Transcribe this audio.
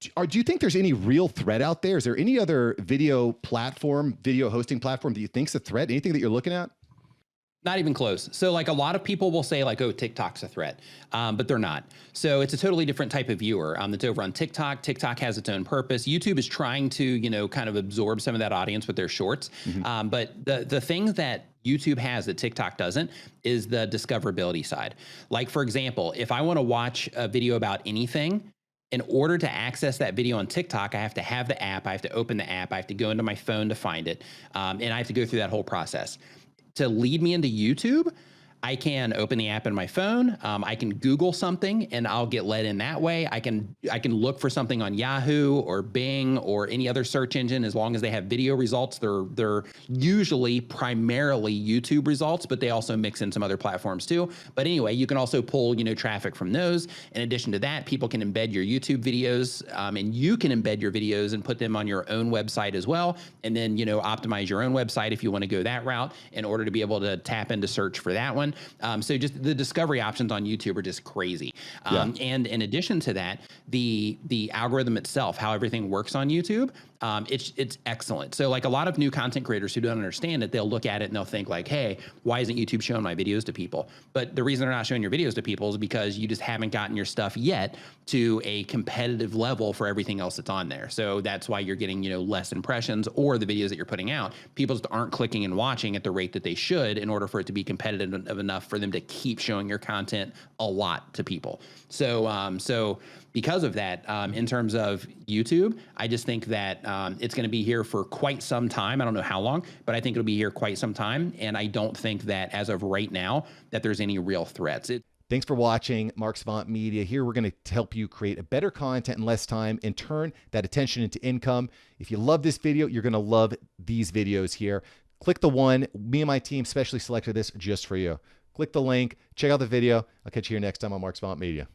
Do you think there's any real threat out there? Is there any other video hosting platform that you think's a threat? Anything that you're looking at? Not even close. So like a lot of people will say like, oh, TikTok's a threat, but they're not. So it's a totally different type of viewer that's over on TikTok. TikTok has its own purpose. YouTube is trying to, kind of absorb some of that audience with their shorts. But the thing that YouTube has that TikTok doesn't is the discoverability side. Like, for example, if I want to watch a video about anything, in order to access that video on TikTok, I have to have the app, I have to open the app, I have to go into my phone to find it, and I have to go through that whole process. To lead me into YouTube, I can open the app in my phone. I can Google something and I'll get led in that way. I can look for something on Yahoo or Bing or any other search engine. As long as they have video results, they're usually primarily YouTube results, but they also mix in some other platforms too. But anyway, you can also pull traffic from those. In addition to that, people can embed your YouTube videos, and you can embed your videos and put them on your own website as well. And then optimize your own website if you want to go that route in order to be able to tap into search for that one. So just the discovery options on YouTube are just crazy. And in addition to that, the algorithm itself, how everything works on YouTube, it's excellent. So like a lot of new content creators who don't understand it, they'll look at it and they'll think like, hey, why isn't YouTube showing my videos to people? But the reason they're not showing your videos to people is because you just haven't gotten your stuff yet to a competitive level for everything else that's on there. So that's why you're getting, less impressions, or the videos that you're putting out, people just aren't clicking and watching at the rate that they should in order for it to be competitive enough for them to keep showing your content a lot to people. So because of that, in terms of YouTube, I just think that it's going to be here for quite some time. I don't know how long, but I think it'll be here quite some time. And I don't think that as of right now that there's any real threats. Thanks for watching Mark Savant Media. Here we're going to help you create a better content in less time and turn that attention into income. If you love this video, you're going to love these videos here. Click the one. Me and my team specially selected this just for you. Click the link, check out the video. I'll catch you here next time on Mark Savant Media.